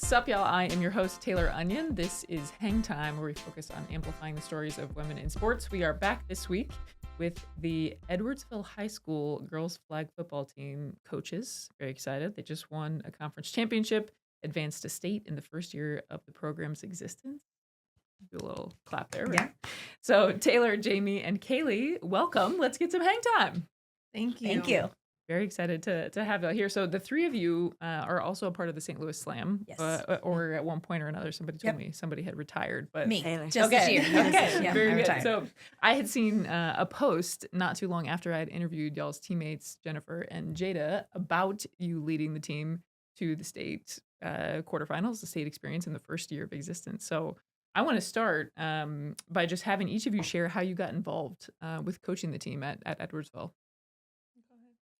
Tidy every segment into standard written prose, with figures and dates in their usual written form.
What's up, y'all? I am your host, Tayler Onion. This is Hang Time, where we focus on amplifying the stories of women in sports. We are back this week with the Edwardsville High School girls flag football team coaches. Very excited. They just won a conference championship, advanced to state in the first year of the program's existence. Do a little clap there, right? Yeah. So Tayler, Jamie, and Kaylee, welcome. Let's get some hang time. Thank you. Thank you. Very excited to have you here. So the three of you are also a part of the St. Louis Slam. Yes. Or at one point or another, somebody told me somebody had retired. But Me. Tayler. Just this year. Okay. Yeah, Very I good. retired. So I had seen a post not too long after I had interviewed y'all's teammates, Jennifer and Jada, about you leading the team to the state quarterfinals, the state experience in the first year of existence. So I want to start by just having each of you share how you got involved with coaching the team at Edwardsville.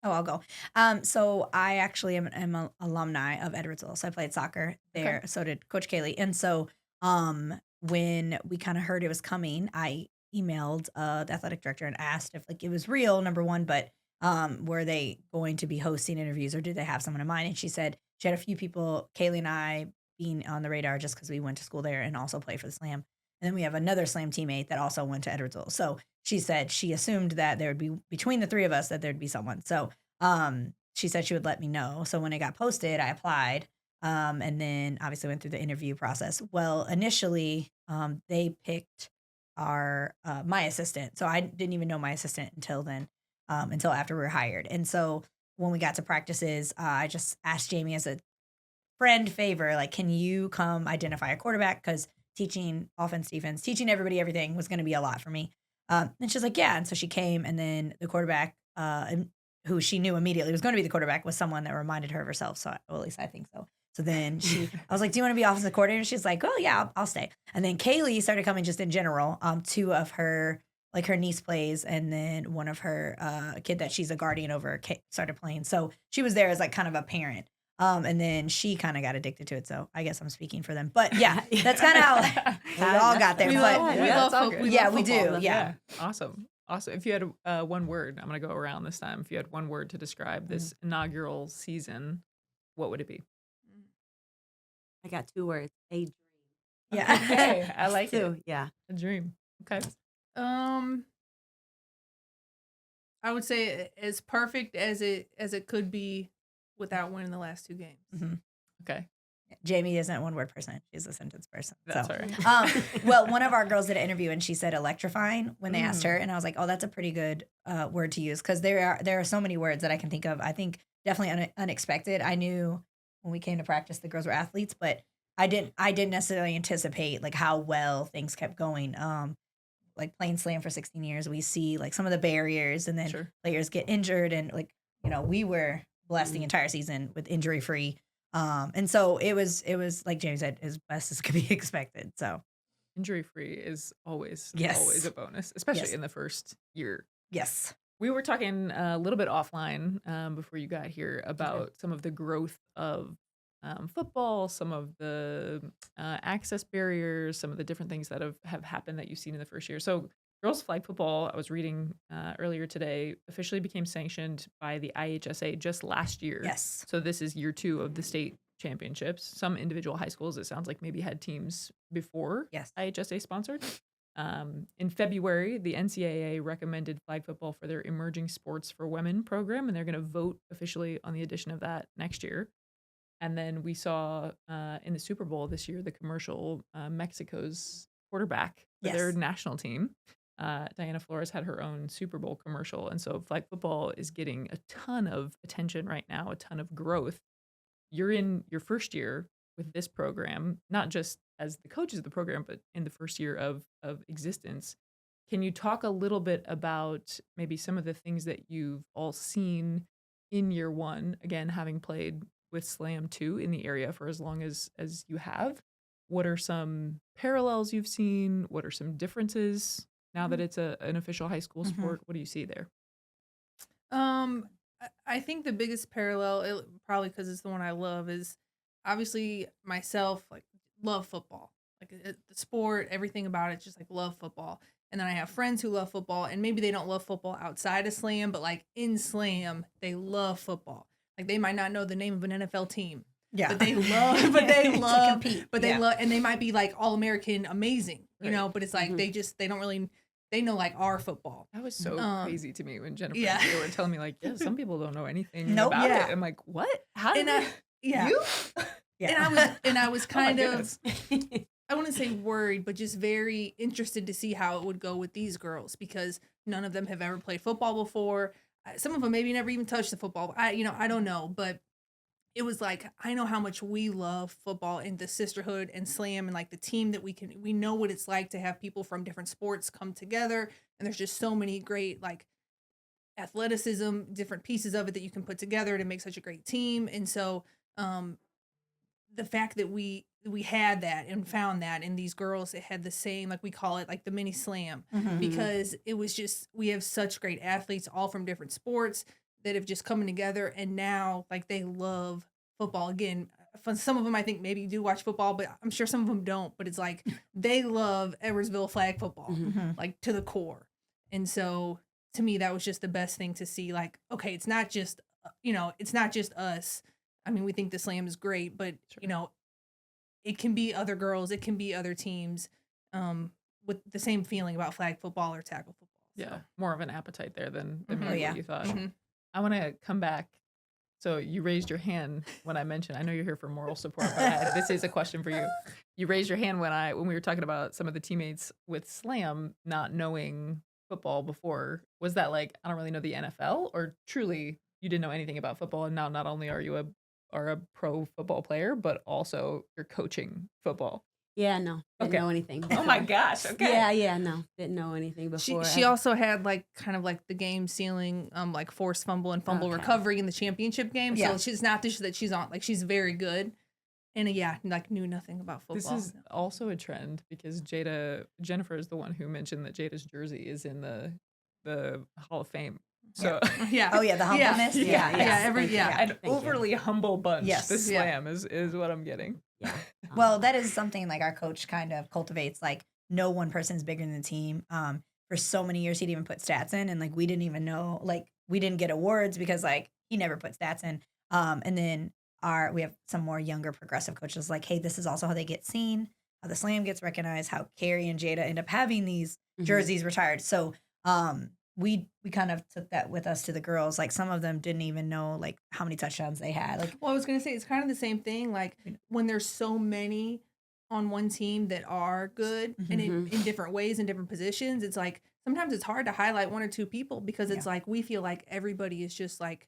Oh, I'll go. So I actually am an alumni of Edwardsville. So I played soccer there. Okay. So did Coach Kaylee. And so when we kind of heard it was coming, I emailed the athletic director and asked if like it was real, number one, but were they going to be hosting interviews or did they have someone in mind? And she said she had a few people, Kaylee and I, being on the radar just because we went to school there and also play for the Slam. And then we have another Slam teammate that also went to Edwardsville. So she said she assumed that there would be, between the three of us, that there'd be someone. So she said she would let me know. So when it got posted, I applied and then obviously went through the interview process. Well, initially, they picked my assistant. So I didn't even know my assistant until then, until after we were hired. And so when we got to practices, I just asked Jamie as a friend favor, like, can you come identify a quarterback? Because teaching offense, defense, teaching everybody everything was going to be a lot for me. And she's like, yeah. And so she came, and then the quarterback, who she knew immediately was going to be the quarterback, was someone that reminded her of herself. So, well, at least I think so. So then I was like, do you want to be offensive coordinator? She's like, oh yeah, I'll stay. And then Kaylee started coming just in general. Two of her, like her niece plays, and then one of her kid that she's a guardian over started playing. So she was there as like kind of a parent. And then she kind of got addicted to it. So I guess I'm speaking for them. But yeah, that's kind of how we all got there. We But love football. we do. Yeah. Awesome. If you had one word, I'm going to go around this time. If you had one word to describe this inaugural season, what would it be? I got 2 words. A dream. Yeah. Okay. I like it. Too. Yeah. A dream. Okay. I would say as perfect as it could be without winning the last 2 games. Mm-hmm. Okay. Jamie isn't a one-word person. She's a sentence person. That's so. all right. Well, one of our girls did an interview and she said electrifying when they asked her. And I was like, oh, that's a pretty good word to use. Because there are so many words that I can think of. I think definitely unexpected. I knew when we came to practice, the girls were athletes, but I didn't necessarily anticipate like how well things kept going. Like playing Slam for 16 years, we see like some of the barriers and then players get injured. And like, we were blessed the entire season with injury free. And so it was like Jamie said, as best as could be expected. So Injury free is always a bonus, especially in the first year. Yes. We were talking a little bit offline before you got here about some of the growth of football, some of the access barriers, some of the different things that have happened that you've seen in the first year. So girls flag football, I was reading earlier today, officially became sanctioned by the IHSA just last year. Yes. So this is year 2 of the state championships. Some individual high schools, it sounds like, maybe had teams before IHSA sponsored. In February, the NCAA recommended flag football for their Emerging Sports for Women program, and they're going to vote officially on the addition of that next year. And then we saw in the Super Bowl this year, the commercial, Mexico's quarterback for their national team. Diana Flores had her own Super Bowl commercial. And so flag football is getting a ton of attention right now, a ton of growth. You're in your first year with this program, not just as the coaches of the program, but in the first year of existence. Can you talk a little bit about maybe some of the things that you've all seen in year 1, again, having played with Slam 2 in the area for as long as you have? What are some parallels you've seen? What are some differences now that it's an official high school sport? What do you see there? I think the biggest parallel, probably because it's the one I love, is obviously myself, like, love football. Like the sport, everything about it, just like love football. And then I have friends who love football, and maybe they don't love football outside of Slam, but like in Slam, they love football. Like they might not know the name of an NFL team, Yeah. but they love, but they To love, compete. but they Yeah. love, and they might be like All-American amazing, you Right. know, but it's like they don't really, they know like our football. That was so crazy to me when Jennifer yeah. and Jay were telling me like, yeah, some people don't know anything Nope. about Yeah. it. I'm like, what? How did And yeah. you? Yeah. And I was Oh my kind of, goodness. I wouldn't say worried, but just very interested to see how it would go with these girls because none of them have ever played football before. Some of them maybe never even touched the football. I don't know, but it was like I know how much we love football and the sisterhood and slam and like the team that we know what it's like to have people from different sports come together, and there's just so many great like athleticism, different pieces of it that you can put together to make such a great team. And so the fact that we had that and found that in these girls, it had the same, like we call it like the mini slam, because it was just, we have such great athletes all from different sports that have just coming together, and now like they love football again. Some of them I think maybe do watch football, but I'm sure some of them don't, but it's like they love Edwardsville flag football like to the core. And so to me that was just the best thing to see, like, okay, it's not just it's not just us. I mean, we think the slam is great, but it can be other girls, it can be other teams with the same feeling about flag football or tackle football. Yeah, more of an appetite there than Mhm. maybe Oh, yeah. what you thought. Mhm. I want to come back. So you raised your hand when I mentioned, I know you're here for moral support, but this is a question for you. You raised your hand when we were talking about some of the teammates with slam not knowing football before. Was that like, I don't really know the NFL, or truly you didn't know anything about football, and now not only are you a pro football player, but also you're coaching football? Yeah, no, didn't Okay. know anything. Oh my before. gosh. Okay. Yeah, no, didn't know anything before. She also had like kind of like the game sealing like forced fumble and fumble Okay. recovery in the championship game. Yeah. So she's not just that she's on, like she's very good. And like knew nothing about football. This is also a trend because Jennifer is the one who mentioned that Jada's jersey is in the Hall of Fame. So yeah. Oh yeah, the humbleness. Yeah. Thank you. an Thank you. overly humble bunch. Yes. The Yeah. slam is what I'm getting. Yeah. Well, that is something like our coach kind of cultivates. Like no one person is bigger than the team. For so many years, he'd even put stats in, and like we didn't even know. Like we didn't get awards because like he never put stats in. And then we have some more younger progressive coaches. Like, hey, this is also how they get seen. How the slam gets recognized. How Carrie and Jada end up having these jerseys retired. So we kind of took that with us to the girls. Like some of them didn't even know like how many touchdowns they had. Like, Well, I was gonna say it's kind of the same thing. Like when there's so many on one team that are good and in different ways in different positions, it's like sometimes it's hard to highlight one or two people because it's like we feel like everybody is just like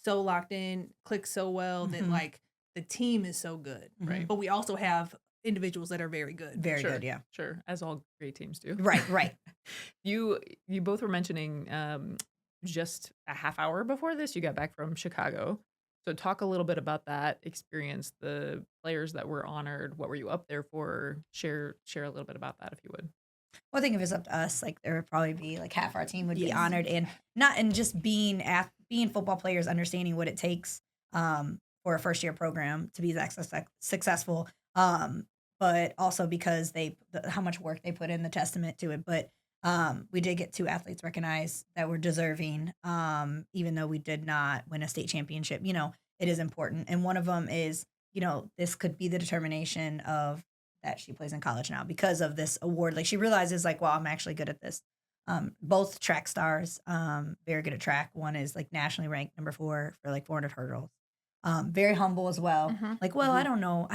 so locked in, clicks so well that like the team is so good. Right. But we also have individuals that are very good. very Sure. good, yeah. Sure, as all great teams do. Right. You both were mentioning just a half hour before this, you got back from Chicago. So talk a little bit about that experience, the players that were honored. What were you up there for? Share a little bit about that if you would. Well, I think if it was up to us, like there would probably be like half our team would be Yes. honored, and just being football players, understanding what it takes for a first year program to be that successful. But also because how much work they put in, the testament to it. But we did get 2 athletes recognized that were deserving, even though we did not win a state championship. It is important, and one of them is this could be the determination of that she plays in college now because of this award. Like she realizes like, well, I'm actually good at this. Both track stars, very good at track. One is like nationally ranked number 4 for like 400 hurdles. Very humble as well. Like, well, I don't know.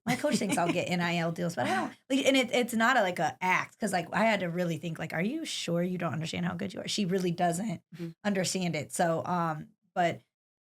My coach thinks I'll get NIL deals, but I don't. Like, and it's not like a act because like I had to really think like, are you sure you don't understand how good you are? She really doesn't understand it. So, but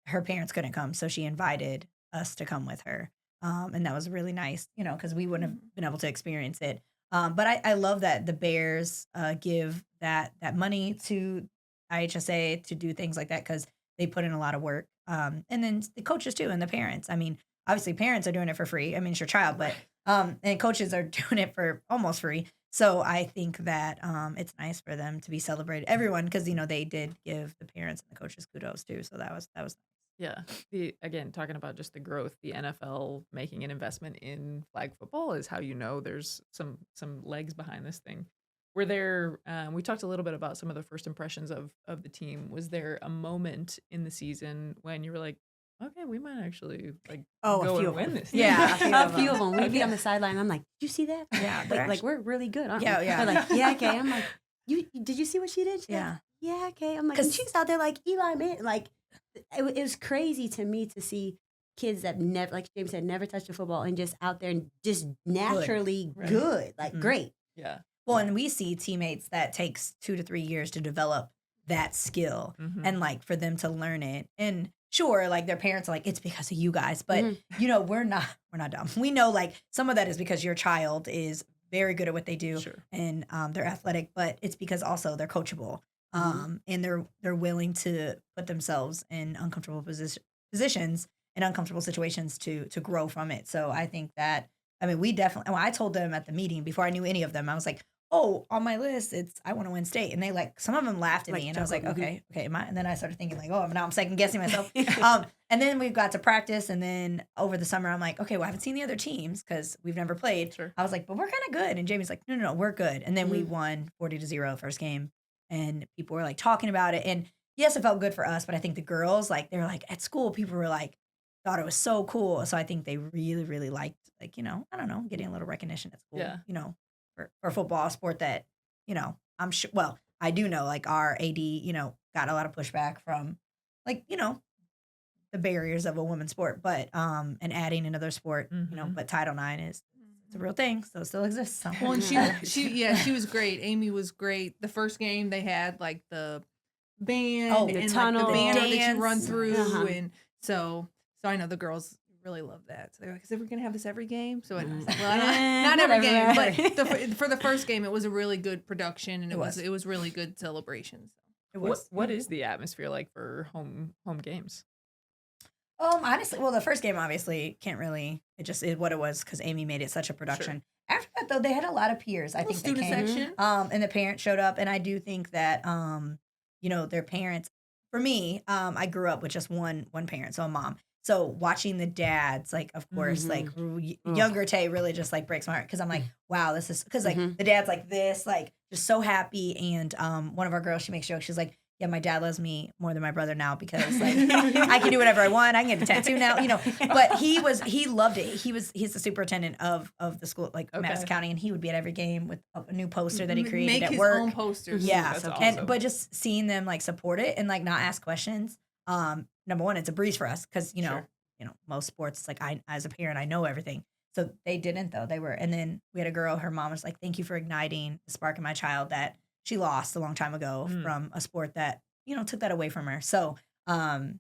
her parents couldn't come, so she invited us to come with her. And that was really nice, because we wouldn't have been able to experience it. But I love that the Bears give that money to IHSA to do things like that because they put in a lot of work. And then the coaches too, and the parents. I mean, obviously parents are doing it for free. I mean, it's your child, but and coaches are doing it for almost free. So I think that it's nice for them to be celebrated. Everyone, because they did give the parents and the coaches kudos too. So that was nice. Yeah. Again, talking about just the growth, the NFL making an investment in flag football is how there's some legs behind this thing. Were there, we talked a little bit about some of the first impressions of the team. Was there a moment in the season when you were like, okay, we might actually a go few and of win them. this. Yeah, A few of them. We'd be on the sideline. I'm like, did you see that? Yeah, Like we're really good, aren't Yeah, we? yeah. They're like, yeah, okay. I'm like, did you see what she did? She's Yeah. like, yeah, okay. I'm like, and she's out there like Eli, man. Like, it was crazy to me to see kids that never, like James said, never touched a football and just out there and just naturally Right. good, like great. Yeah. Well, and we see teammates that takes 2 to 3 years to develop that skill and like for them to learn it. And sure, like their parents are like, it's because of you guys, but you know, we're not dumb. We know like some of that is because your child is very good at what they do and they're athletic, but it's because also they're coachable. And they're willing to put themselves in uncomfortable positions and uncomfortable situations to grow from it. So I think that, I mean, we definitely, I told them at the meeting before I knew any of them, I was like, oh, on my list, it's I want to win state. And they like, some of them laughed at me and I was like, okay, and then I started thinking like, oh, now I'm second guessing myself. And then we got to practice. And then over the summer, I'm like, okay, well, I haven't seen the other teams because we've never played. I was like, but we're kind of good. And Jamie's like, no, we're good. And then we won 40-0 first game. And people were like talking about it. And yes, it felt good for us. But I think the girls, like, they were like, at school, people were like, thought it was so cool. So I think they really, really liked, like, you know, I don't know, getting a little recognition at school, you know, for football, a sport that, you know, I'm sure, well, I do know, like, our AD, you know, got a lot of pushback from, like, you know, the barriers of a women's sport, but, and adding another sport, you know, but Title IX is, it's a real thing, so it still exists. So. Well, and she was great. Amy was great. The first game they had like the band the and tunnel, like the banner that dance. you run through, and so I know the girls really love that. So they're like, "Is we're gonna have this every game?" So I was like, well, not every game, but for the first game, it was a really good production, and it was really good celebration. So. It was. What is the atmosphere like for home games? Honestly, well, the first game obviously can't really. It just is what it was because Amy made it such a production. After that, though, they had a lot of peers. I think student section. And the parents showed up, and I do think that you know, their parents. For me, I grew up with just one parent, so a mom. So watching the dads, like, of course, like younger Tay really just like breaks my heart because I'm like, wow, this is because like the dad's like this, like just so happy. And one of our girls, she makes jokes. She's like, yeah, my dad loves me more than my brother now because like I can do whatever I want. I can get a tattoo now, you know. But he loved it. He's the superintendent of the school, like Madison County, and he would be at every game with a new poster that he created at work. Make his own posters. Yeah, that's awesome. but just seeing them like support it and like not ask questions. Number one, it's a breeze for us because you know most sports. It's like I, as a parent, I know everything. So they didn't though. They were, and then we had a girl. Her mom was like, "Thank you for igniting the spark in my child that she lost a long time ago from a sport that you know took that away from her." So, and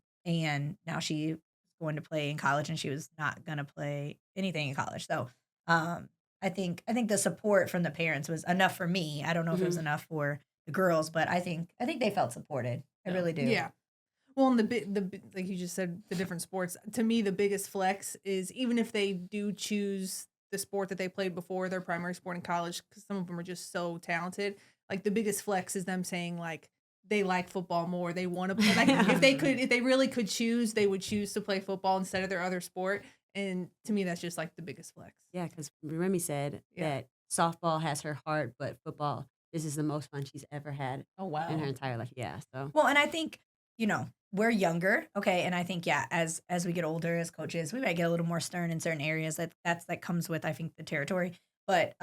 now she's going to play in college, and she was not gonna play anything in college. So, I think the support from the parents was enough for me. I don't know if it was enough for the girls, but I think they felt supported. I really do. Yeah. Well, and the like you just said, the different sports. To me, the biggest flex is even if they do choose the sport that they played before their primary sport in college, because some of them are just so talented. Like the biggest flex is them saying like they like football more. They want to play. Like if they really could choose, they would choose to play football instead of their other sport. And to me, that's just like the biggest flex. Yeah, because Remy said that softball has her heart, but football, this is the most fun she's ever had in her entire life. Yeah. So well, and I think, you know, we're younger, okay, and I think as we get older as coaches, we might get a little more stern in certain areas. That comes with I think the territory. But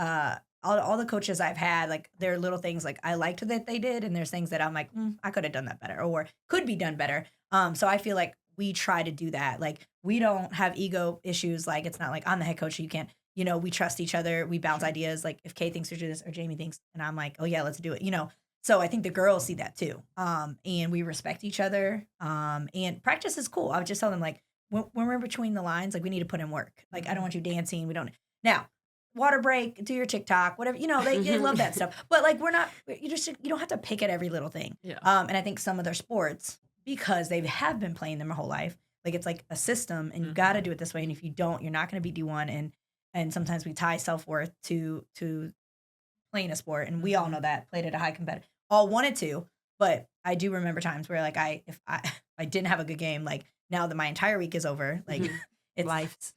all the coaches I've had, like there are little things like I liked that they did, and there's things that I'm like I could have done that better or could be done better. So I feel like we try to do that. Like we don't have ego issues. Like it's not like I'm the head coach, so you can't. You know, we trust each other. We bounce ideas. Like if Kay thinks to do this or Jamie thinks, and I'm like, oh yeah, let's do it. You know. So I think the girls see that too. And we respect each other. And practice is cool. I would just tell them like when we're between the lines, like we need to put in work. Like I don't want you dancing. We don't now water break, do your TikTok, whatever, you know, they love that stuff. But like you don't have to pick at every little thing. Yeah. And I think some other sports, because they have been playing them their whole life, like it's like a system and you got to do it this way. And if you don't, you're not going to be D1. And sometimes we tie self-worth to playing a sport, and we all know that. Played at a high competitive, all wanted to, but I do remember times where like if I didn't have a good game, like now that my entire week is over, like life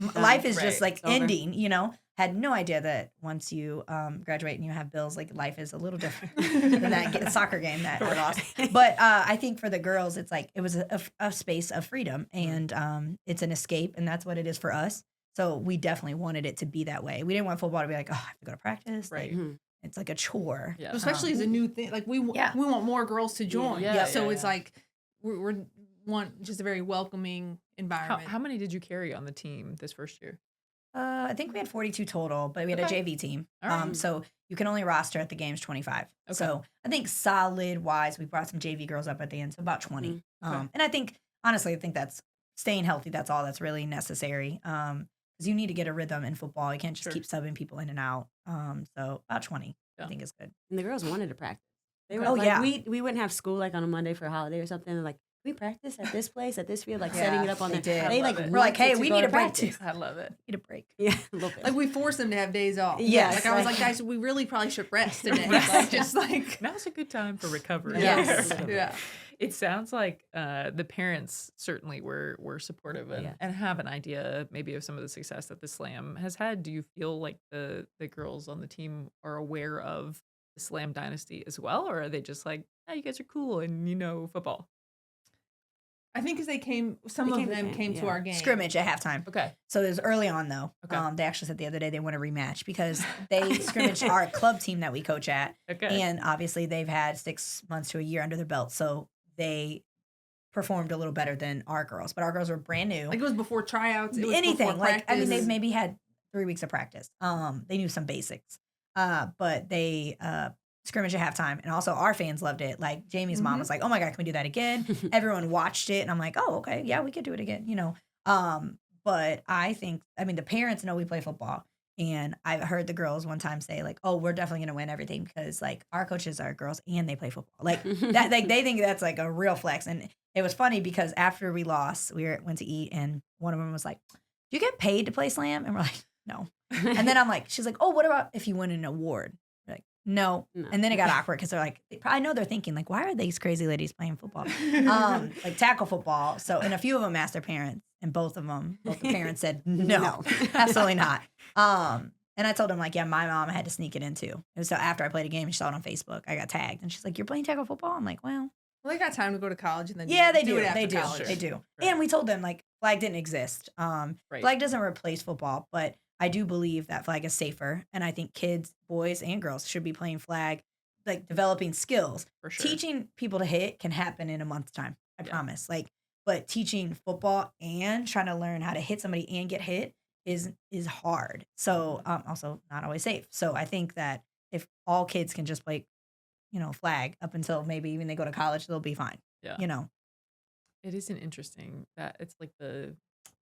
is just like It's over. ending, you know. Had no idea that once you graduate and you have bills, like life is a little different than that soccer game that I lost. But I think for the girls, it's like it was a space of freedom, and it's an escape, and that's what it is for us. So we definitely wanted it to be that way. We didn't want football to be like, oh, I have to go to practice. Right. Like, it's like a chore. Yeah. Especially as a new thing. Like we want more girls to join. Yeah. So it's like we want just a very welcoming environment. How many did you carry on the team this first year? I think we had 42 total, but we had a JV team. All right. So you can only roster at the games 25. Okay. So I think solid wise, we brought some JV girls up at the end, so about 20. Okay. And I think, honestly, I think that's staying healthy. That's all that's really necessary. Because you need to get a rhythm in football. You can't just keep subbing people in and out. So about 20, I think is good. And the girls wanted to practice. They were we wouldn't have school like on a Monday for a holiday or something. They're like, we practice at this place, at this field, like setting it up on they there. did. They like we're like, hey, we need a break practice. too. I love it. Need a break. Yeah, a little bit. Like we forced them to have days off. Yes. Like I was like, guys, we really probably should rest today. Like, just like Now's a good time for recovery. Yes. yeah. It sounds like the parents certainly were supportive and have an idea maybe of some of the success that the Slam has had. Do you feel like the girls on the team are aware of the Slam dynasty as well, or are they just like, oh, you guys are cool and you know football? I think because some of them came to our game. Scrimmage at halftime. Okay. So it was early on, though. Okay. They actually said the other day they want a rematch because they scrimmaged our club team that we coach at. Okay. And obviously they've had 6 months to a year under their belt. So they performed a little better than our girls. But our girls were brand new. Like it was before tryouts. It was Anything. before Like, I mean, practice. they've maybe had 3 weeks of practice. They knew some basics. But they scrimmage at halftime. And also our fans loved it. Like Jamie's mom was like, oh my God, can we do that again? Everyone watched it. And I'm like, oh, okay. Yeah, we could do it again, you know. But I think, I mean, the parents know we play football. And I've heard the girls one time say like, oh, we're definitely going to win everything because like our coaches are girls and they play football. Like that, like they think that's like a real flex. And it was funny because after we lost, we went to eat and one of them was like, do you get paid to play Slam? And we're like, no. And then I'm like, she's like, oh, what about if you win an award? We're like, no. And then it got awkward because they're like, I know they're thinking like, why are these crazy ladies playing football? Like tackle football. So, and a few of them asked their parents and both the parents said, no, absolutely not. And I told them like, yeah, my mom had to sneak it in too. And so after I played a game, she saw it on Facebook. I got tagged and she's like, you're playing tackle football? I'm like, well, they got time to go to college and then they do do. it after They do. college. They do. Right. And we told them like flag didn't exist. Right. Flag doesn't replace football, but I do believe that flag is safer. And I think kids, boys and girls should be playing flag, like developing skills. For sure. Teaching people to hit can happen in a month's time. I promise. Like, but teaching football and trying to learn how to hit somebody and get hit is hard. So also not always safe. So I think that if all kids can just play, you know, flag up until maybe even they go to college, they'll be fine. Yeah. You know. It is an interesting that it's like the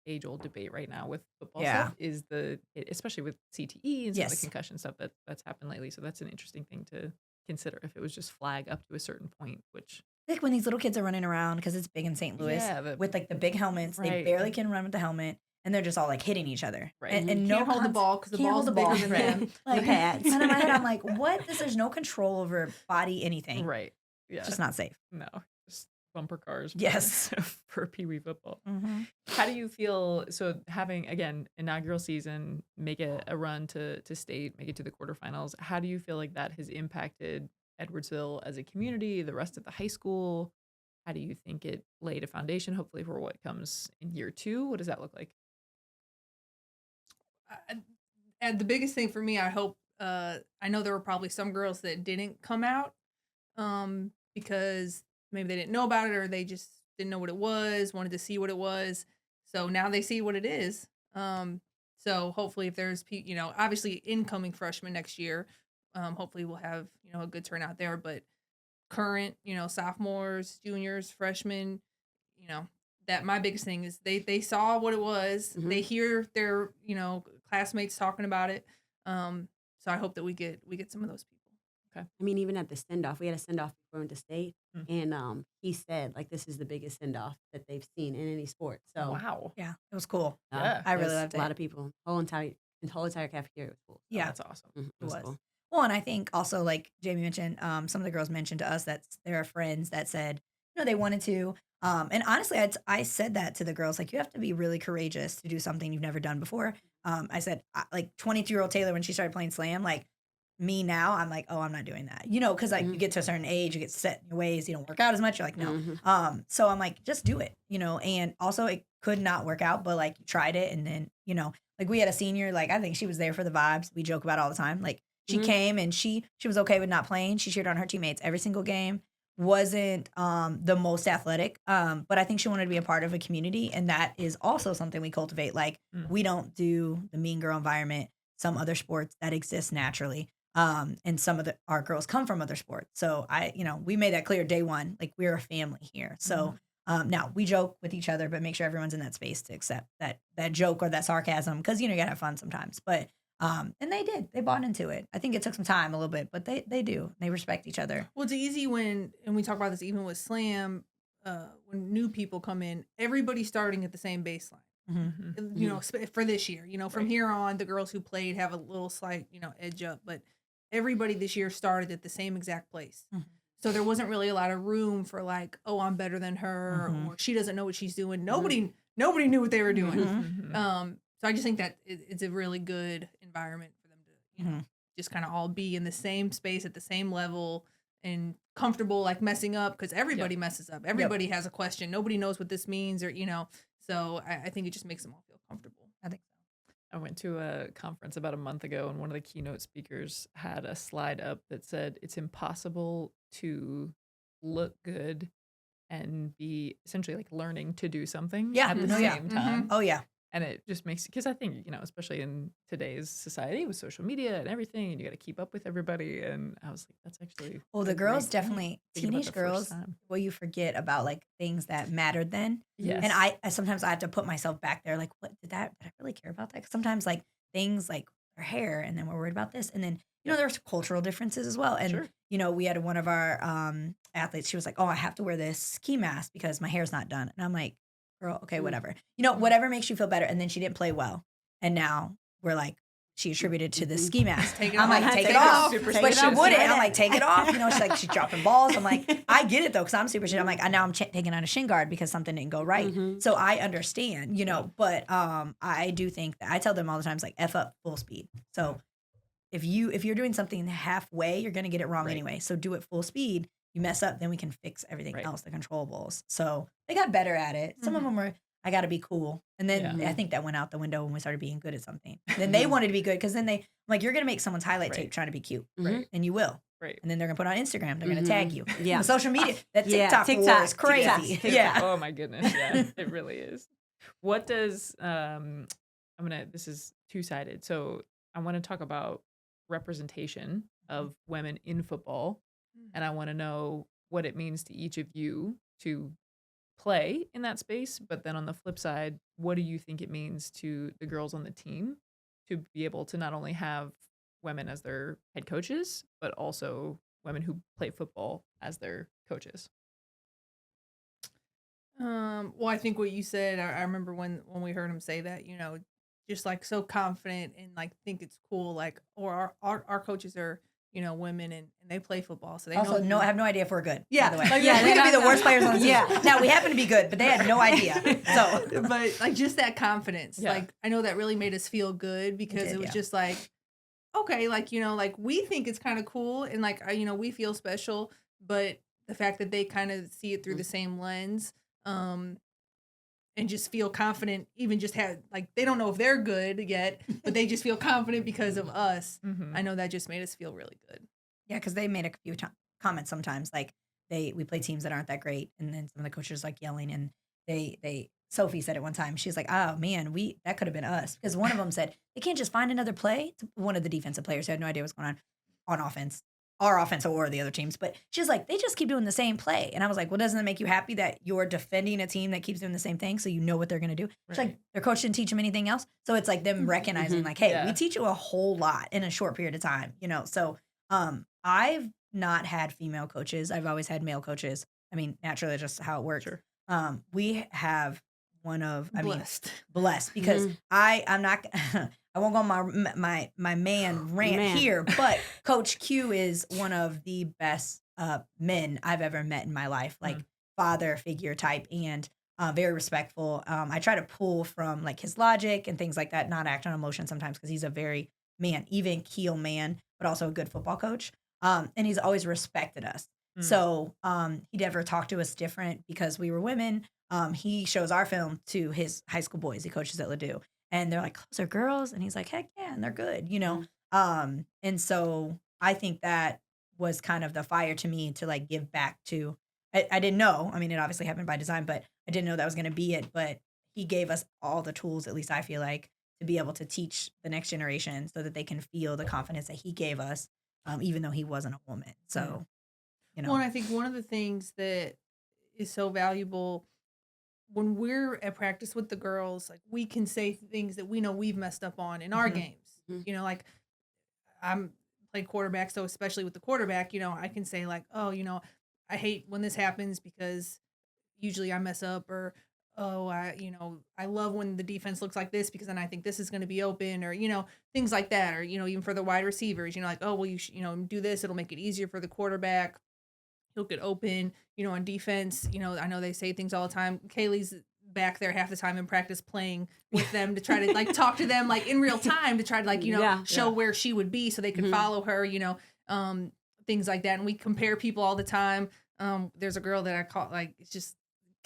age-old debate right now with football Yeah. stuff is especially with CTE and some of the Yes. concussion stuff that's happened lately. So that's an interesting thing to consider if it was just flag up to a certain point, which Like when these little kids are running around because it's big in St. Louis with like the big helmets, they barely can run with the helmet, and they're just all like hitting each other. Right. And Can't hold the ball because the can't ball's hold the bigger ball. than Right. them. Like, The pads. And in my head, I'm like, what? There's no control over body, anything. right. Yeah. It's just not safe. No. Just bumper cars. Yes. For Pee Wee football. Mm-hmm. How do you feel? So having again inaugural season, make a run to state, make it to the quarterfinals. How do you feel like that has impacted Edwardsville as a community, the rest of the high school? How do you think it laid a foundation, hopefully, for what comes in year 2? What does that look like? And the biggest thing for me, I hope, I know there were probably some girls that didn't come out because maybe they didn't know about it or they just didn't know what it was, wanted to see what it was. So now they see what it is. So hopefully if there's, obviously incoming freshmen next year, hopefully we'll have, a good turnout there. But current, sophomores, juniors, freshmen, that my biggest thing is they saw what it was. Mhm. They hear their, classmates talking about it. So I hope that we get some of those people. I mean, even at the send-off, we had a send-off before we went to state, and he said, like, this is the biggest send-off that they've seen in any sport. So, Wow. Yeah, it was cool. Yeah. I really there's loved a lot it. of people. The whole entire cafeteria was full. Yeah, That's awesome. Mhm, it was. cool. Well, and I think also like Jamie mentioned, some of the girls mentioned to us that there are friends that said, they wanted to. And honestly, I said that to the girls, like, you have to be really courageous to do something you've never done before. I said, like, 22-year-old Tayler, when she started playing slam, like, me now, I'm like, oh, I'm not doing that. Because like you get to a certain age, you get set in your ways, you don't work out as much. You're like, no. So I'm like, just do it, and also it could not work out, but like you tried it. And then, like we had a senior, like I think she was there for the vibes. We joke about it all the time. Like she came and she was okay with not playing. She cheered on her teammates every single game. Wasn't the most athletic, but I think she wanted to be a part of a community. And that is also something we cultivate. Like we don't do the mean girl environment, some other sports that exist naturally. And some of our girls come from other sports. So we made that clear day one, like we're a family here. So now we joke with each other, but make sure everyone's in that space to accept that joke or that sarcasm. Cause you gotta have fun sometimes, but, and they bought into it. I think it took some time a little bit, but they do, they respect each other. Well, it's easy and we talk about this even with slam, when new people come in, everybody's starting at the same baseline. For this year, from here on, the girls who played have a little slight, edge up, but everybody this year started at the same exact place. So there wasn't really a lot of room for like, oh, I'm better than her, or she doesn't know what she's doing. Nobody knew what they were doing. So I just think that it's a really good environment for them to, just kind of all be in the same space at the same level and comfortable, like messing up, because everybody messes up. Everybody has a question. Nobody knows what this means, or So I think it just makes them all feel comfortable. I think so. I went to a conference about a month ago, and one of the keynote speakers had a slide up that said it's impossible to look good and be essentially like learning to do something at the same time. Oh, yeah. And it just makes, because I think, especially in today's society with social media and everything, and you got to keep up with everybody. And I was like, that's actually. Well, the girls definitely, teenage girls, well, you forget about like things that mattered then. Yes. And I sometimes I have to put myself back there, like, what did I really care about that? 'Cause sometimes like things like their hair, and then we're worried about this. And then, there's cultural differences as well. And, we had one of our athletes, she was like, oh, I have to wear this ski mask because my hair's not done. And I'm like, girl, okay, whatever. Whatever makes you feel better. And then she didn't play well. And now we're like, she attributed to the ski mask. I'm like, take it off. But she wouldn't. I'm like, take it off. She's like, she's dropping balls. I'm like, I get it though, because I'm superstitious. I'm like, now I'm taking on a shin guard because something didn't go right. So I understand, but I do think that I tell them all the time, it's like, F up full speed. So if you're doing something halfway, you're going to get it wrong anyway. So do it full speed. You mess up, then we can fix everything else, the controllables. So they got better at it. Some of them were, I got to be cool. And then I think that went out the window when we started being good at something. Then they wanted to be good, because then I'm like, you're going to make someone's highlight tape trying to be cute. And you will. Right. And then they're going to put it on Instagram. They're going to tag you. Yeah. On social media. That TikTok war is crazy. TikTok. Yeah. Oh my goodness. Yeah, it really is. What does, this is two-sided. So I want to talk about representation of women in football. And I want to know what it means to each of you to play in that space. But then on the flip side, what do you think it means to the girls on the team to be able to not only have women as their head coaches, but also women who play football as their coaches? Well, I think what you said, I remember when we heard him say that, just like so confident and like think it's cool, like, or our coaches are, women and they play football, so they also know. have no idea if we're good. Yeah, by the way. like, we could be the worst players on the team. Now we happen to be good, but they had no idea. So, but like just that confidence, like I know that really made us feel good, because it was just like, okay, like like we think it's kind of cool, and like we feel special, but the fact that they kind of see it through the same lens, and just feel confident, even just have like they don't know if they're good yet, but they just feel confident because of us. I know that just made us feel really good. Yeah, because they made a few comments sometimes, like we play teams that aren't that great, and then some of the coaches like yelling, and Sophie said it one time. She's like, oh man, that could have been us, because one of them said they can't just find another play. One of the defensive players who had no idea what's going on offense. Our offense or the other teams, but she's like, they just keep doing the same play. And I was like, well, doesn't it make you happy that you're defending a team that keeps doing the same thing, so you know what they're going to do? She's like, their coach didn't teach them anything else. So it's like them recognizing like, hey, we teach you a whole lot in a short period of time, So I've not had female coaches. I've always had male coaches. I mean, naturally, that's just how it works. Sure. We have one of, blessed, because Mm-hmm. I'm not, I won't go on my man rant here, but Coach Q is one of the best men I've ever met in my life. Like father figure type and very respectful. I try to pull from like his logic and things like that, not act on emotion sometimes because he's a very even keel man, but also a good football coach. And he's always respected us. So he never talked to us different because we were women. He shows our film to his high school boys. He coaches at Ladue. And they're like, those are girls. And he's like, heck yeah, and they're good, you know? And so I think that was kind of the fire to me to like give back to. I didn't know. I mean, it obviously happened by design, but I didn't know that was going to be it. But he gave us all the tools, at least I feel like, to be able to teach the next generation so that they can feel the confidence that he gave us, even though he wasn't a woman. So, you know. Well, and I think one of the things that is so valuable when we're at practice with the girls, like we can say things that we know we've messed up on in our games. You know, like I'm playing quarterback, so especially with the quarterback, you know, I can say like, oh, you know, I hate when this happens because usually I mess up, or oh, I love when the defense looks like this because then I think this is going to be open, or you know, things like that, or you know, even for the wide receivers, you know, like oh well, you know, do this, it'll make it easier for the quarterback. He'll get open, you know, on defense. You know, I know they say things all the time. Kaylee's back there half the time in practice playing with them to try to like talk to them like in real time to try to like, you know, show where she would be so they can follow her, you know, things like that. And we compare people all the time. There's a girl that I call like, it's just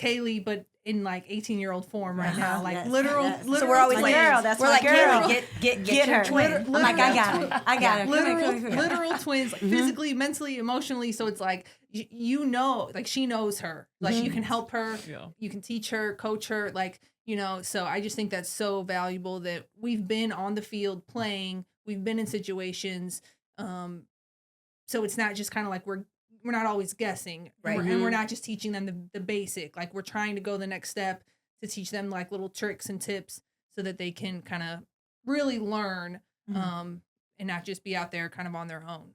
Kaylee, but in like 18-year-old form right now, like literal. So we're always like, girl, that's we're like, girl. Kaylee, get her twin. I'm like, I got her. Literal twins, like, physically, mentally, emotionally. So it's like, you know, like she knows her, like you can help her, you can teach her, coach her, like, you know, so I just think that's so valuable that we've been on the field playing, we've been in situations. So it's not just kind of like we're not always guessing, right? And we're not just teaching them the basic, like we're trying to go the next step to teach them like little tricks and tips so that they can kind of really learn and not just be out there kind of on their own.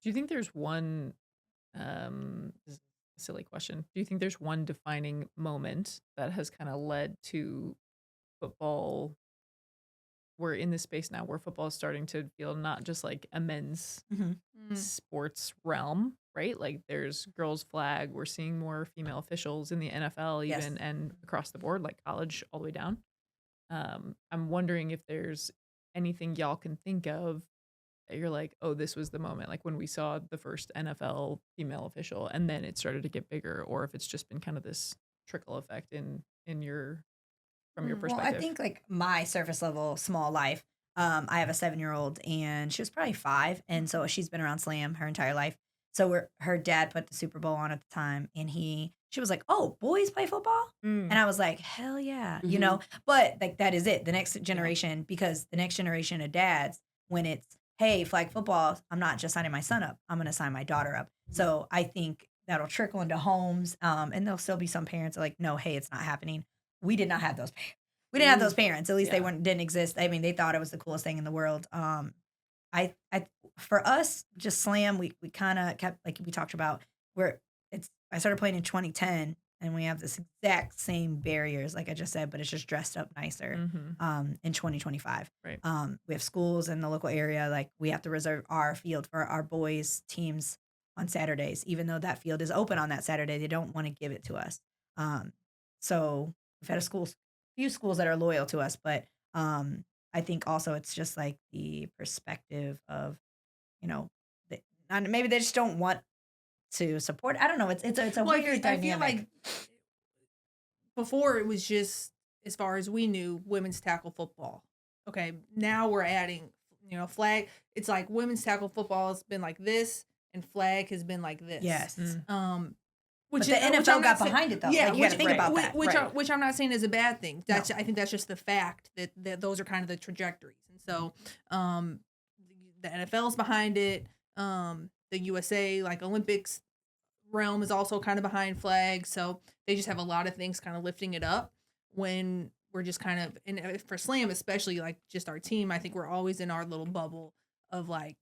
Do you think there's one this is a silly question, do you think there's one defining moment that has kind of led to football? We're in this space now where football is starting to feel not just like a men's sports realm, right? Like there's girls flag. We're seeing more female officials in the NFL even and across the board, like college all the way down. I'm wondering if there's anything y'all can think of that you're like, oh, this was the moment, like when we saw the first NFL female official and then it started to get bigger, or if it's just been kind of this trickle effect in your from your perspective. Well, I think like my surface level small life, I have a 7-year-old and she was probably 5. And so she's been around Slam her entire life. So her dad put the Super Bowl on at the time and she was like, oh, boys play football? And I was like, hell yeah, you know, but like that is it. The next generation, because the next generation of dads, when it's, hey, flag football, I'm not just signing my son up, I'm going to sign my daughter up. So I think that'll trickle into homes. And there'll still be some parents that are like, no, hey, it's not happening. We did not have those parents. We didn't have those parents. At least they didn't exist. I mean, they thought it was the coolest thing in the world. I for us, just Slam, we kind of kept, like we talked about, I started playing in 2010 and we have this exact same barriers, like I just said, but it's just dressed up nicer in 2025. Right. We have schools in the local area. Like we have to reserve our field for our boys teams on Saturdays, even though that field is open on that Saturday, they don't want to give it to us. So we've had a few schools that are loyal to us, but I think also it's just like the perspective of, you know, maybe they just don't want to support. I don't know. It's a weird dynamic. I feel like before it was just, as far as we knew, women's tackle football. Okay, now we're adding, you know, flag. It's like women's tackle football has been like this, and flag has been like this. Yes. Which the NFL got behind it though. Yeah, like, you got to think about that. Which I'm not saying is a bad thing. I think that's just the fact that those are kind of the trajectories. And so the NFL's behind it. The USA, like Olympics realm, is also kind of behind flag. So they just have a lot of things kind of lifting it up when we're just kind of, and for Slam especially, like just our team, I think we're always in our little bubble of like,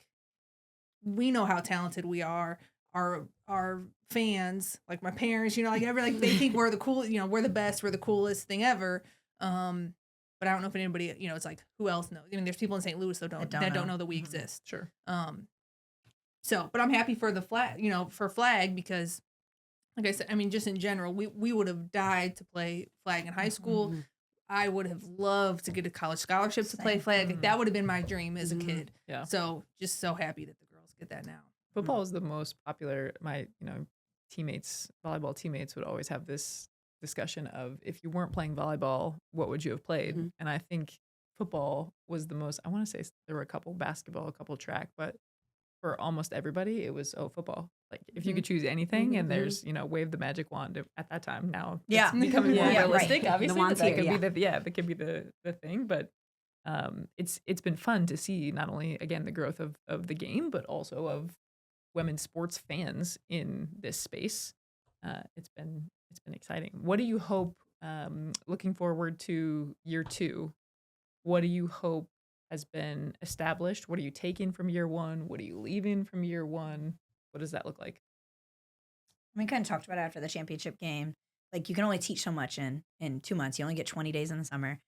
we know how talented we are. Our fans, like my parents, you know, like they think we're the coolest, you know, we're the best, we're the coolest thing ever. But I don't know if anybody, you know, it's like, who else knows? I mean, there's people in St. Louis that don't know that we exist. Sure. So, but I'm happy for the flag, you know, for flag, because like I said, I mean, just in general, we would have died to play flag in high school. Mm-hmm. I would have loved to get a college scholarship to play flag. Like, that would have been my dream as a kid. Yeah. So just so happy that the girls get that now. Football is the most popular. My teammates, volleyball teammates, would always have this discussion of, if you weren't playing volleyball, what would you have played? Mm-hmm. And I think football was the most. I want to say there were a couple basketball, a couple track, but for almost everybody, it was football. Like, if you could choose anything, and there's wave the magic wand at that time. Now it's becoming more realistic. Right. Obviously, The wand's that here, could be that could be the thing. But it's been fun to see, not only again the growth of the game, but also of women's sports fans in this space. It's been exciting. What do you hope, looking forward to year 2, what do you hope has been established? What are you taking from year 1? What are you leaving from year 1? What does that look like? We kind of talked about it after the championship game. Like, you can only teach so much in 2 months. You only get 20 days in the summer.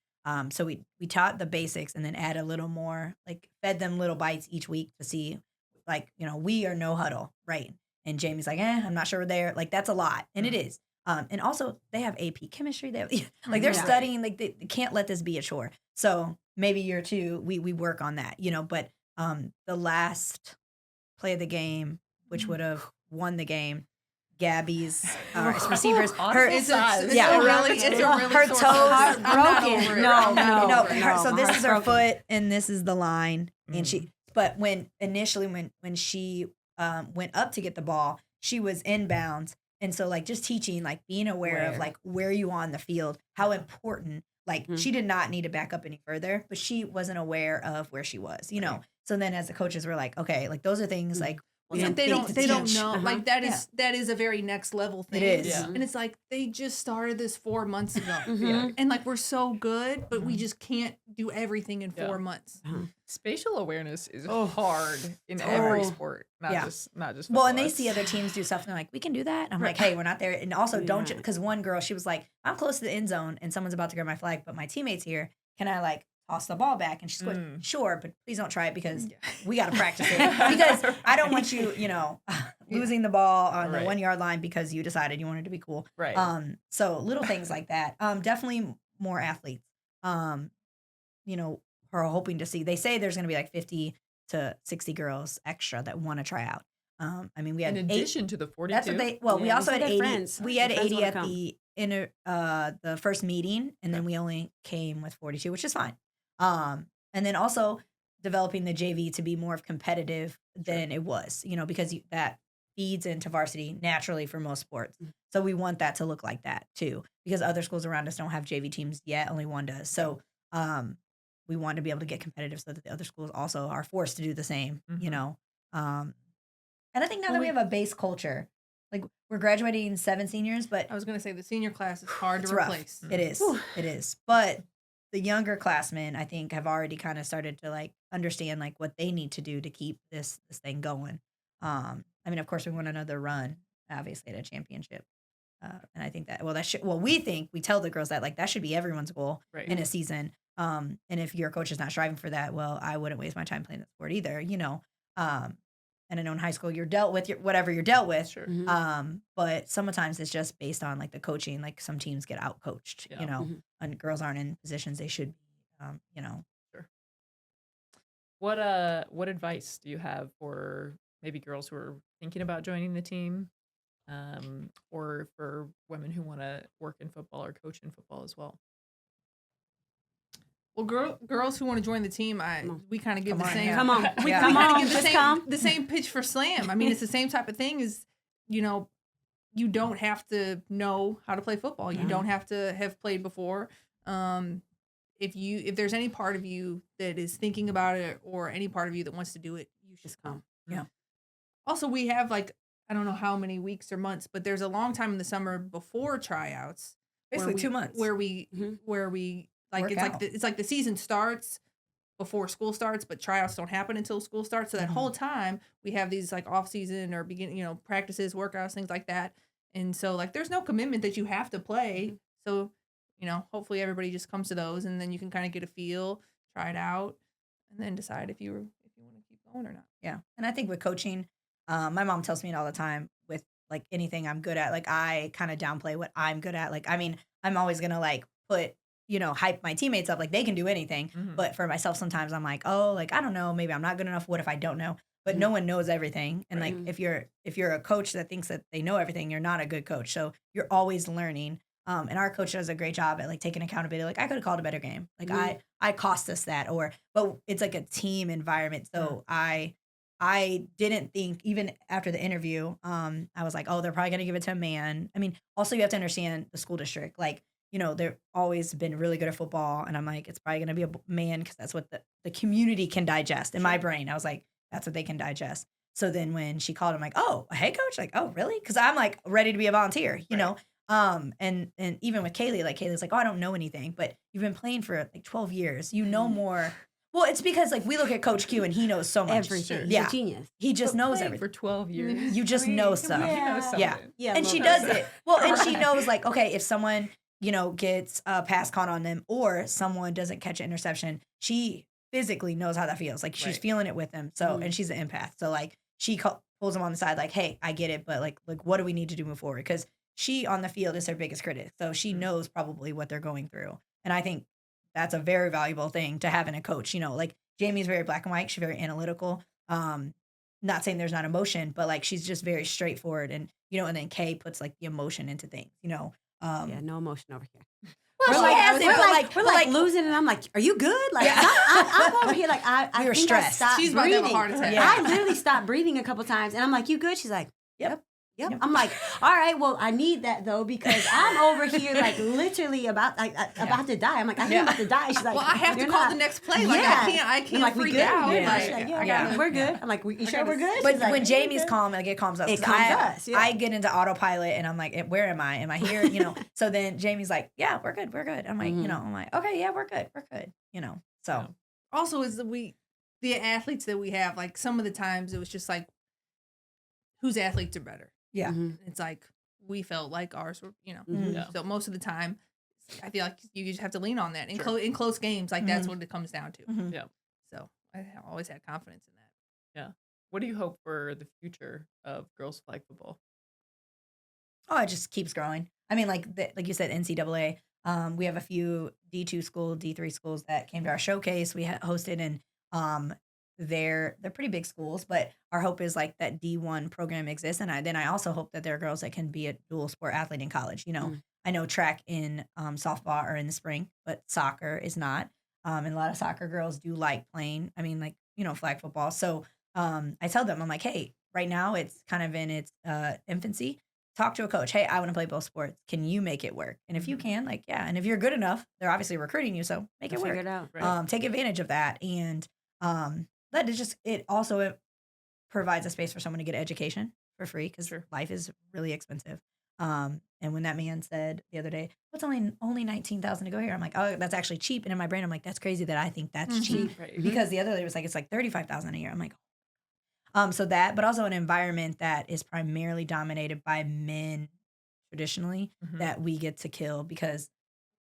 So we taught the basics and then add a little more, like fed them little bites each week to see, like, we are no huddle, right? And Jamie's like, I'm not sure we're there. Like, that's a lot. And it is. And also they have AP chemistry. They have, like, they're studying, like they can't let this be a chore. So maybe year 2, we work on that, but the last play of the game, which would have won the game, Gabby's receivers, her toes broken. No. So this is her foot and this is the line. And but when she went up to get the ball, she was inbounds. And so, like, just teaching, like, being aware of, like, where you on the field, how important, like, she did not need to back up any further, but she wasn't aware of where she was, So then as the coaches were like, okay, like, those are things, like, they don't know. Like, that is a very next level thing. It is. Yeah. And it's like, they just started this 4 months ago. And, like, we're so good, but we just can't do everything in 4 months. Spatial awareness is hard in every sport, not just football. Well, and they see other teams do stuff and they're like, we can do that. I'm like, hey, we're not there. And also because one girl, she was like, I'm close to the end zone and someone's about to grab my flag, but my teammate's here. Can I, like, toss the ball back? And she's going, sure, but please don't try it because we got to practice it. Because I don't want you, losing the ball on the 1 yard line because you decided you wanted to be cool. Right. So little things like that. Definitely more athletes. Are hoping to see. They say there's going to be like 50 to 60 girls extra that want to try out. I mean, we had in addition to the 42. That's what they. Well, we also had 80. Friends. We had 80 at the first meeting, and then we only came with 42, which is fine. And then also developing the JV to be more competitive than it was, because that feeds into varsity naturally for most sports. So we want that to look like that too, because other schools around us don't have JV teams yet. Only one does. So we want to be able to get competitive so that the other schools also are forced to do the same, and I think now that we have a base culture, like, we're graduating 7 seniors, but I was going to say the senior class is hard to rough. replace. It is. It is. But the younger classmen, I think, have already kind of started to, like, understand, like, what they need to do to keep this thing going. I mean, of course, we want another run, obviously, at a championship. And I think that, we tell the girls that, like, that should be everyone's goal in a season. And if your coach is not striving for that, well, I wouldn't waste my time playing the sport either, and I know in high school you're dealt with whatever you're dealt with. Sure. But sometimes it's just based on, like, the coaching. Like, some teams get out coached, and girls aren't in positions they should be, Sure. What advice do you have for maybe girls who are thinking about joining the team, or for women who want to work in football or coach in football as well? Well, girls who want to join the team, we kind of give the same. Come on, we kind of give the same pitch for slam. I mean, it's the same type of thing. Is you don't have to know how to play football. You don't have to have played before. If there's any part of you that is thinking about it, or any part of you that wants to do it, you should come. Yeah. Also, we have, like, I don't know how many weeks or months, but there's a long time in the summer before tryouts. Basically 2 months. Where we like, it's like the season starts before school starts, but tryouts don't happen until school starts. So that whole time we have these, like, off season or beginning, practices, workouts, things like that. And so, like, there's no commitment that you have to play. So, hopefully everybody just comes to those, and then you can kind of get a feel, try it out, and then decide if you want to keep going or not. Yeah. And I think with coaching, my mom tells me it all the time, with like anything I'm good at. Like I kind of downplay what I'm good at. Like, I mean, I'm always going to like put, hype my teammates up. Like they can do anything. But for myself, sometimes I'm like, oh, like, I don't know, maybe I'm not good enough. What if I don't know? But no one knows everything. And like, if you're a coach that thinks that they know everything, you're not a good coach. So you're always learning. And our coach does a great job at like taking accountability. Like I could have called a better game. Like I cost us that, but it's like a team environment. So I didn't think, even after the interview, I was like, oh, they're probably going to give it to a man. I mean, also you have to understand the school district. Like, they've always been really good at football. And I'm like, it's probably going to be a man because that's what the community can digest. In my brain, I was like, that's what they can digest. So then when she called, I'm like, oh, a head coach? Like, oh, really? Because I'm like ready to be a volunteer, you know? And even with Kaylee, like Kaylee's like, oh, I don't know anything, but you've been playing for like 12 years. You know more. Well, it's because like we look at Coach Q and he knows so much. Everything. Yeah. He's a genius. He just knows everything. For 12 years. You just know stuff. Yeah. And she does it. Well, and she knows like, okay, if someone, gets a pass caught on them or someone doesn't catch an interception, she physically knows how that feels. Like she's feeling it with them. So, and she's an empath. So like she pulls them on the side like, hey, I get it. But like, what do we need to do move forward? Because she on the field is her biggest critic. So she knows probably what they're going through. And I think that's a very valuable thing to have in a coach. Like Jamie's very black and white. She's very analytical. Not saying there's not emotion, but like she's just very straightforward. And, and then Kay puts like the emotion into things, yeah, no emotion over here. Well, we're like losing, and I'm like, "Are you good?" Like, I'm over here, like, I were think stressed. I stopped She's about to breathing. have a heart attack. I literally stopped breathing a couple times, and I'm like, "You good?" She's like, "Yep." I'm like, "All right, well, I need that though because I'm over here like literally about to die." I'm like, "I think I'm about to die." She's like, "Well, I have to call the next play. Like, I can't like, freak we good? out." Yeah. We're good. I'm like, "You sure we're good?" But She's when Jamie's calm, like it calms us. It calms us. Yeah. I get into autopilot and I'm like, where am I? Am I here? So then Jamie's like, yeah, we're good. I'm like, I'm like, okay, yeah, we're good. So also is the athletes that we have, like some of the times it was just like, whose athletes are better? Yeah. It's like we felt like ours were, So most of the time, I feel like you just have to lean on that in close games. Like that's what it comes down to. Yeah. So I always had confidence in that. Yeah. What do you hope for the future of girls flag football? Oh, it just keeps growing. I mean, like you said, NCAA. We have a few D2 schools, D3 schools that came to our showcase. We hosted, and they're pretty big schools. But our hope is like that D1 program exists, and I also hope that there are girls that can be a dual sport athlete in college. I know track and softball are in the spring, but soccer is not. And a lot of soccer girls do like playing. I mean, like flag football. So I tell them, I'm like, hey, right now it's kind of in its infancy. Talk to a coach. Hey, I want to play both sports. Can you make it work? And if you can, like, yeah. And if you're good enough, they're obviously recruiting you. So make it work. Figure it out. Right. Take advantage of that. And that is just, it also provides a space for someone to get education for free because life is really expensive. And when that man said the other day, "What's only $19,000 to go here?" I'm like, "Oh, that's actually cheap." And in my brain, I'm like, "That's crazy that I think that's cheap." Right. Because the other day was like, it's like $35,000 a year. I'm like, so that, but also an environment that is primarily dominated by men traditionally that we get to kill because,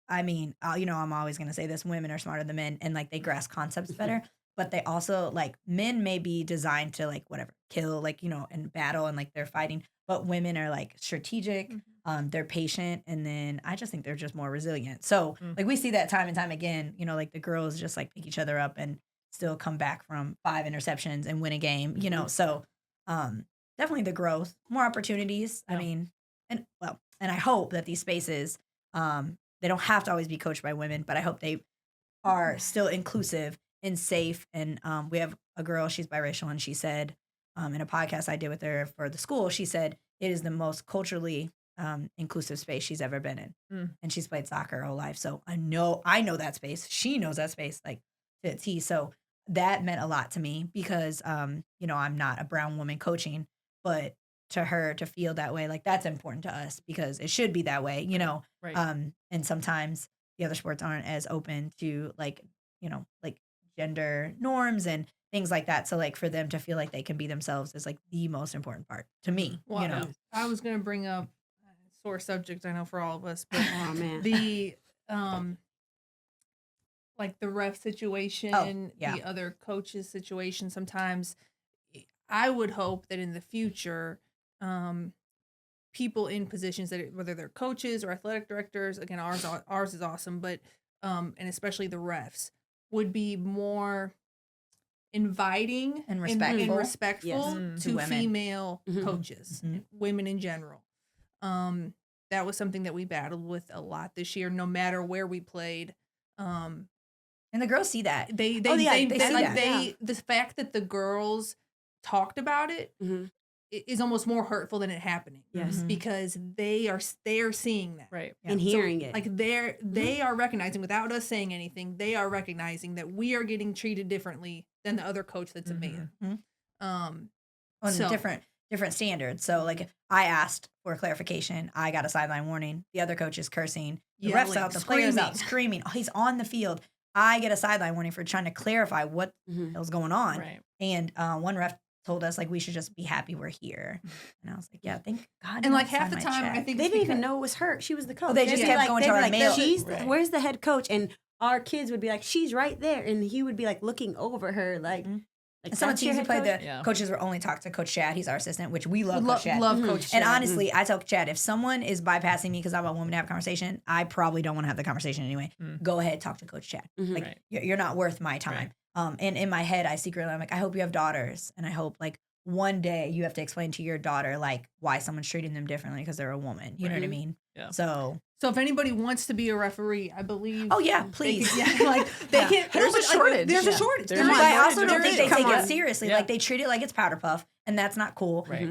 I mean, I'm always going to say this, women are smarter than men and like they grasp concepts better, but they also like men may be designed to like whatever, kill, like, and battle and like they're fighting, but women are like strategic, they're patient. And then I just think they're just more resilient. So like we see that time and time again, like the girls just like pick each other up and still come back from 5 interceptions and win a game, so definitely the growth, more opportunities. I mean, and I hope that these spaces, they don't have to always be coached by women, but I hope they are still inclusive and safe. And we have a girl, she's biracial, and she said in a podcast I did with her for the school, she said it is the most culturally inclusive space she's ever been in. And she's played soccer her whole life. So I know that space. She knows that space like to a T. So that meant a lot to me because, I'm not a brown woman coaching, but to her to feel that way, like that's important to us because it should be that way, Right. And sometimes the other sports aren't as open to like, like gender norms and things like that. So like for them to feel like they can be themselves is like the most important part to me, Well, I was going to bring up a sore subject, I know for all of us, but Oh man. the like the ref situation, the other coaches situation. Sometimes I would hope that in the future, people in positions that whether they're coaches or athletic directors, again, ours is awesome, but and especially the refs would be more inviting And respectful. to To women. female coaches, women in general. That was something that we battled with a lot this year, no matter where we played. And the girls see that. They see like that. the fact that the girls talked about it is almost more hurtful than it happening. Yes. Because they are seeing that. Right. And hearing it. Like they are recognizing without us saying anything, they are recognizing that we are getting treated differently than the other coach that's a man. On So- different standards. So like I asked for clarification. I got a sideline warning. The other coach is cursing. The refs Yelling, out, the players out, screaming. screaming. Oh, he's on the field. I get a sideline warning for trying to clarify what the hell's going on. Right. And one ref told us like we should just be happy we're here. And I was like, yeah, thank God. And like half the time, I think They it's didn't even because- know it was her. She was the coach. they just They'd be kept going to they'd be our mail. She's Right. where's the head coach? And our kids would be like, she's right there, and he would be like looking over her, like. And some of "That's the your teams we head played, coach?" the Yeah. coaches were only talk to Coach Chad. He's our assistant, which we love Coach Chad. love Coach And Chad. honestly, I tell Chad, if someone is bypassing me because I'm a woman to have a conversation, I probably don't want to have the conversation anyway. Go ahead, talk to Coach Chad. Like Right. you're not worth my time. And in my head, I secretly, I'm like, I hope you have daughters, and I hope like one day you have to explain to your daughter like why someone's treating them differently because they're a woman. You know what I mean? Yeah. So if anybody wants to be a referee, I believe. oh yeah, they please. could- like they Yeah. can't. There's a shortage. There's a Yeah. shortage. There's But a There's I shortage. also don't think they Come take on. it seriously. Yeah. Like they treat it like it's powder puff, and that's not cool. Right.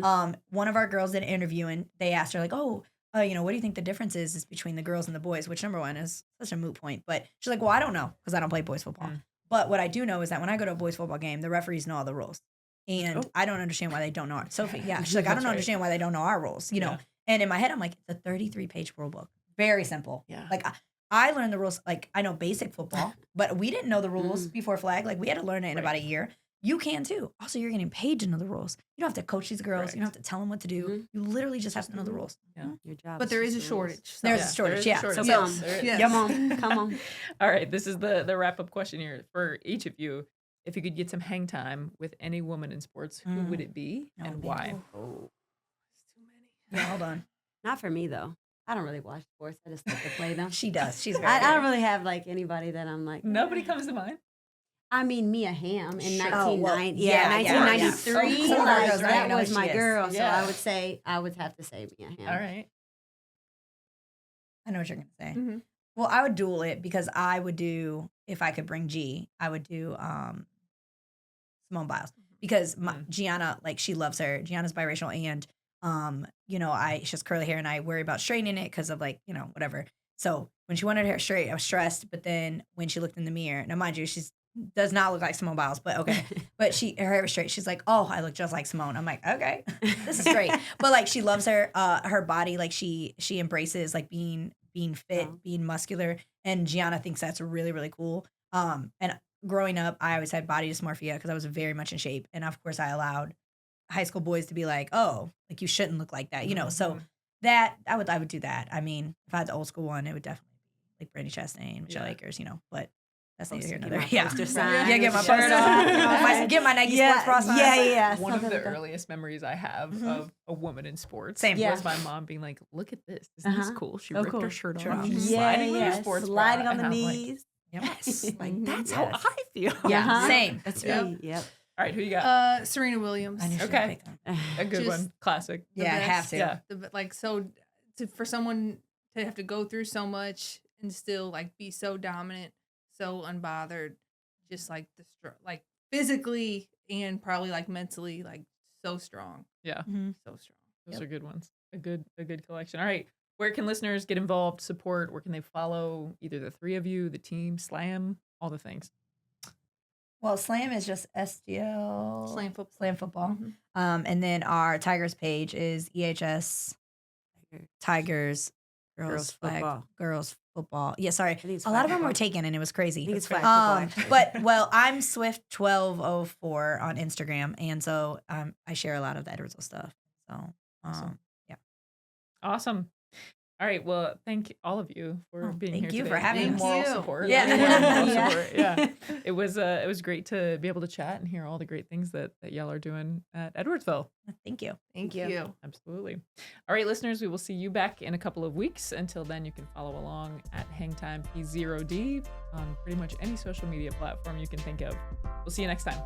One of our girls did an interview, and they asked her like, "Oh, what do you think the difference is between the girls and the boys?" Which number one is such a moot point. But she's like, "Well, I don't know because I don't play boys football. But what I do know is that when I go to a boys football game, the referees know all the rules, and I don't understand why they don't know it." Sophie, yeah, she's like, "I don't That's right. understand why they don't know our rules." You know, Yeah. and in my head, I'm like, "It's a 33-page rule book, very simple." Yeah. Like. I learned the rules, like I know basic football, but we didn't know the rules before flag. Like we had to learn it in about a year. You can too. Also, you're getting paid to know the rules. You don't have to coach these girls. You don't have to tell them what to do. You literally just have to know the rules. Your job. But there is a just shortage. rules. So. There's a shortage, there is yeah. a So shortage. come. There is. Yes. Come on, come on. All right, this is the wrap up question here for each of you. If you could get some hang time with any woman in sports, who would it be Oh, and man. why? Oh, Yeah, hold on. not for me though. I don't really watch sports. I just like to play them. She does. She's very I good. don't really have like anybody that I'm like. Nobody comes to mind. I mean, Mia Hamm in Sure. 1990. yeah, 1993. yeah. Of course, Like, right? that I know was who my she is. girl. So Yeah. I would say I would have to say Mia Hamm. All right. I know what you're gonna say. Mhm. Well, I would duel it because I would do if I could bring G, I would do Simone Biles because Gianna, like she loves her. Gianna's biracial and she has curly hair and I worry about straightening it because of like whatever. So when she wanted her hair straight, I was stressed. But then when she looked in the mirror, now mind you, she's does not look like Simone Biles, but okay. But her hair was straight. She's like, oh, I look just like Simone. I'm like, okay, this is great. But like she loves her body. Like she embraces like being fit, being muscular. And Gianna thinks that's really, really cool. And growing up, I always had body dysmorphia because I was very much in shape. And of course I allowed high school boys to be like, oh, like you shouldn't look like that, So that I would do that. I mean, if I had the old school one, it would definitely be like Brittany Chastain, Michelle Akers, but that's neither here nor there. Yeah. Poster sign, Yeah, get my shirt poster on. get my Nike Sports Cross on. Yeah. One of something the like that. earliest memories I have of a woman in sports Same. was my mom being like, look at this. Isn't this cool? She ripped her shirt Sure. off. She's Yeah, sliding with her yeah. sports Sliding bra. on the And I'm like, knees. yes. Like, that's Yes. how I feel. Yeah, Uh-huh. same. That's Yep. me. Yep. All right, who you got? Serena Williams. I knew she would Okay. pick them. A good just- one. Classic. The Yeah, I have best. to. Yeah. For someone to have to go through so much and still like be so dominant, so unbothered, just like like physically and probably like mentally, like so strong, Yeah. so strong. Those are good ones. A good collection. All right. Where can listeners get involved, support? Where can they follow either the three of you, the team, Slam, all the things? Well, Slam is just SGL Slam football. And then our Tigers page is EHS Tigers Girls Football. Yeah, sorry. think it's A lot of flag them were football. taken and it was crazy. I think it's flag football, actually. But well, I'm Swift1204 on Instagram, and so I share a lot of the Edwardsville stuff. So Awesome. yeah. Awesome. All right. Well, thank all of you for being here. Thank you today. for having And us. moral Thank you. support. Yeah. Moral Yeah. support. Yeah. It was great to be able to chat and hear all the great things that y'all are doing at Edwardsville. Thank you. Thank you. you. Absolutely. All right, listeners, we will see you back in a couple of weeks. Until then, you can follow along at HangTimeP0D on pretty much any social media platform you can think of. We'll see you next time.